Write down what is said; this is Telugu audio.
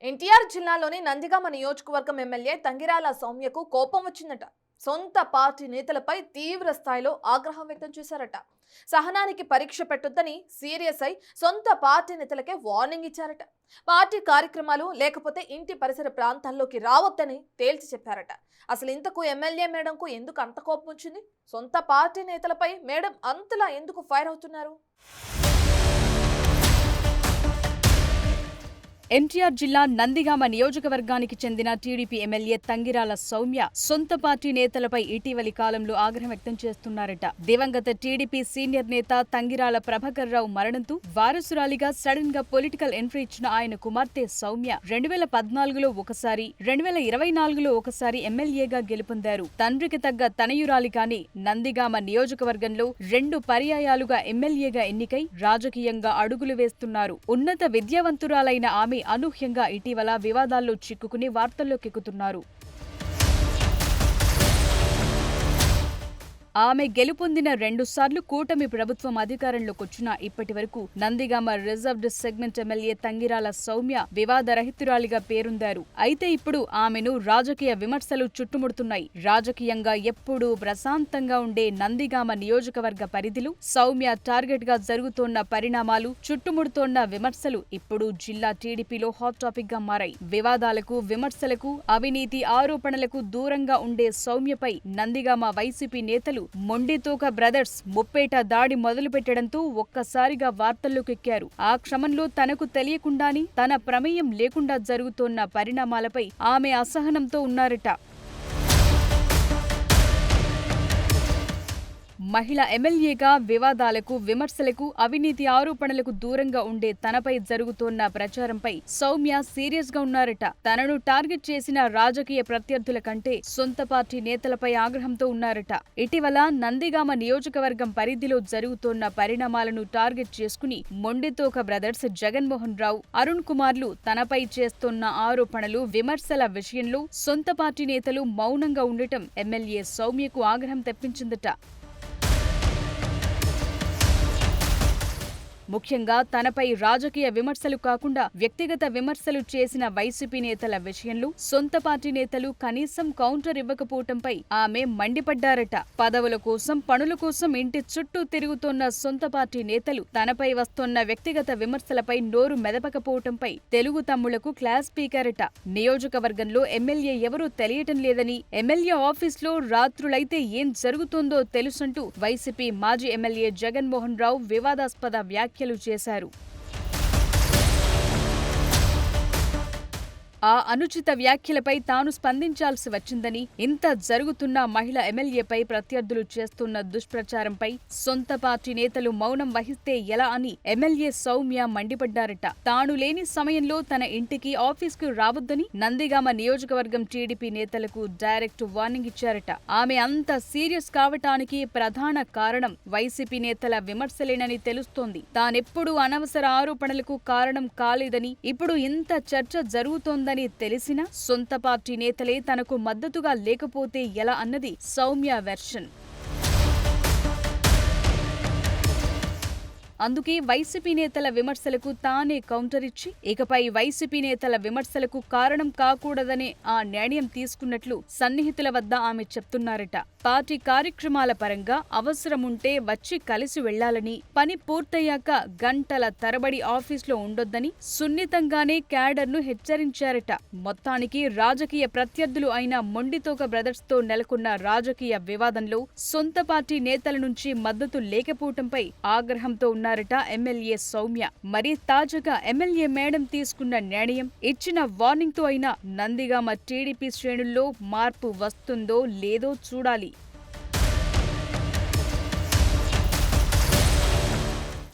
ఎన్టీఆర్ జిల్లాలోని నందిగామ నియోజకవర్గం ఎమ్మెల్యే తంగిరాల సౌమ్యకు కోపం వచ్చిందట. సొంత పార్టీ నేతలపై తీవ్ర స్థాయిలో ఆగ్రహం వ్యక్తం చేశారట. సహనానికి పరీక్ష పెట్టొద్దని సీరియస్ అయి సొంత పార్టీ నేతలకే వార్నింగ్ ఇచ్చారట. పార్టీ కార్యక్రమాలు లేకపోతే ఇంటి పరిసర ప్రాంతాల్లోకి రావద్దని తేల్చి చెప్పారట. అసలు ఇంతకు ఎమ్మెల్యే మేడంకు ఎందుకు అంత కోపం వచ్చింది? సొంత పార్టీ నేతలపై మేడం అంతలా ఎందుకు ఫైర్ అవుతున్నారు? ఎన్టీఆర్ జిల్లా నందిగామ నియోజకవర్గానికి చెందిన టీడీపీ ఎమ్మెల్యే తంగిరాల సౌమ్య సొంత పార్టీ నేతలపై ఇటీవలి కాలంలో ఆగ్రహం వ్యక్తం చేస్తున్నారట. దివంగత టీడీపీ సీనియర్ నేత తంగిరాల ప్రభాకర్ రావు మరణంతో వారసురాలిగా సడన్ గా పొలిటికల్ ఎంట్రీ ఇచ్చిన ఆయన కుమార్తె సౌమ్య 2014లో ఒకసారి, 2024లో ఒకసారి ఎమ్మెల్యేగా గెలుపొందారు. తండ్రికి తగ్గ తనయురాలిగానే నందిగామ నియోజకవర్గంలో 2 పర్యాయాలుగా ఎమ్మెల్యేగా ఎన్నికై రాజకీయంగా అడుగులు వేస్తున్నారు. ఉన్నత విద్యావంతురాలైన ఆమె అనూహ్యంగా ఇటీవల వివాదాల్లో చిక్కుకుని వార్తల్లోకెక్కుతున్నారు. ఆమె గెలుపొందిన 2 సార్లు కూటమి ప్రభుత్వం అధికారంలోకొచ్చినా ఇప్పటి వరకు Nandigama reserved segment MLA Thangirala Sowmya వివాదరహితురాలిగా పేరొందారు. అయితే ఇప్పుడు ఆమెను రాజకీయ విమర్శలు చుట్టుముడుతున్నాయి. రాజకీయంగా ఎప్పుడూ ప్రశాంతంగా ఉండే నందిగామ నియోజకవర్గ పరిధిలో సౌమ్య టార్గెట్ గా జరుగుతోన్న పరిణామాలు, చుట్టుముడుతోన్న విమర్శలు ఇప్పుడు జిల్లా టీడీపీలో హాట్ టాపిక్ గా మారాయి. వివాదాలకు, విమర్శలకు, అవినీతి ఆరోపణలకు దూరంగా ఉండే సౌమ్యపై నందిగామ వైసీపీ నేతలు మొండితోక బ్రదర్స్ ముప్పేట దాడి మొదలుపెట్టడంతో ఒక్కసారిగా వార్తల్లోకెక్కారు. ఆ క్రమంలో తనకు తెలియకుండానే తన ప్రమేయం లేకుండా జరుగుతోన్న పరిణామాలపై ఆమె అసహనంతో ఉన్నారట. మహిళ ఎమ్మెల్యేగా వివాదాలకు, విమర్శలకు, అవినీతి ఆరోపణలకు దూరంగా ఉండే తనపై జరుగుతోన్న ప్రచారంపై సౌమ్య సీరియస్ గా ఉన్నారట. తనను టార్గెట్ చేసిన రాజకీయ ప్రత్యర్థుల కంటే సొంత పార్టీ నేతలపై ఆగ్రహంతో ఉన్నారట. ఇటీవల నందిగామ నియోజకవర్గం పరిధిలో జరుగుతోన్న పరిణామాలను టార్గెట్ చేసుకుని మొండితోక బ్రదర్స్ జగన్మోహన్ రావు, అరుణ్ కుమార్లు తనపై చేస్తోన్న ఆరోపణలు, విమర్శల విషయంలో సొంత పార్టీ నేతలు మౌనంగా ఉండటం ఎమ్మెల్యే సౌమ్యకు ఆగ్రహం తెప్పించిందట. ముఖ్యంగా తనపై రాజకీయ విమర్శలు కాకుండా వ్యక్తిగత విమర్శలు చేసిన వైసీపీ నేతల విషయంలో సొంత పార్టీ నేతలు కనీసం కౌంటర్ ఇవ్వకపోవటంపై ఆమె మండిపడ్డారట. పదవుల కోసం, పనుల కోసం ఇంటి చుట్టూ తిరుగుతోన్న సొంత పార్టీ నేతలు తనపై వస్తోన్న వ్యక్తిగత విమర్శలపై నోరు మెదపకపోవటంపై తెలుగు తమ్ముళ్లకు క్లాస్ పీకారట. నియోజకవర్గంలో ఎమ్మెల్యే ఎవరూ తెలియటం లేదని, ఎమ్మెల్యే ఆఫీస్లో రాత్రులైతే ఏం జరుగుతోందో తెలుసంటూ వైసీపీ మాజీ ఎమ్మెల్యే జగన్మోహన్ రావు వివాదాస్పద వ్యాఖ్యలు చేశారు. ఆ అనుచిత వ్యాఖ్యలపై తాను స్పందించాల్సి వచ్చిందని, ఇంత జరుగుతున్న మహిళ ఎమ్మెల్యేపై ప్రత్యర్థులు చేస్తున్న దుష్ప్రచారంపై సొంత పార్టీ నేతలు మౌనం వహిస్తే ఎలా అని ఎమ్మెల్యే సౌమ్య మండిపడ్డారట. తాను లేని సమయంలో తన ఇంటికి, ఆఫీస్కు రావద్దని నందిగామ నియోజకవర్గం టీడీపీ నేతలకు డైరెక్ట్ వార్నింగ్ ఇచ్చారట. ఆమె అంత సీరియస్ కావటానికి ప్రధాన కారణం వైసీపీ నేతల విమర్శలేనని తెలుస్తోంది. తానెప్పుడూ అనవసర ఆరోపణలకు కారణం కాలేదని, ఇప్పుడు ఇంత చర్చ జరుగుతోందని తెలిసినా సొంత పార్టీ నేతలే తనకు మద్దతుగా లేకపోతే ఎలా అన్నది సౌమ్య వెర్షన్. అందుకే వైసీపీ నేతల విమర్శలకు తానే కౌంటర్ ఇచ్చి ఇకపై వైసీపీ నేతల విమర్శలకు కారణం కాకూడదనే ఆ నిర్ణయం తీసుకున్నట్లు సన్నిహితుల వద్ద ఆమె చెప్తున్నారట. పార్టీ కార్యక్రమాల పరంగా అవసరముంటే వచ్చి కలిసి వెళ్లాలని, పని పూర్తయ్యాక గంటల తరబడి ఆఫీస్లో ఉండొద్దని సున్నితంగానే క్యాడర్ను హెచ్చరించారట. మొత్తానికి రాజకీయ ప్రత్యర్థులు అయిన మొండితోక బ్రదర్స్ తో నెలకొన్న రాజకీయ వివాదంలో సొంత పార్టీ నేతల నుంచి మద్దతు లేకపోవటంపై ఆగ్రహంతో ఉన్నారు ఎమ్మెల్యే సౌమ్య. మరి తాజాగా ఎమ్మెల్యే మేడం తీసుకున్న నిర్ణయం, ఇచ్చిన వార్నింగ్ తో అయినా నందిగామ టీడీపీ శ్రేణుల్లో మార్పు వస్తుందో లేదో చూడాలి.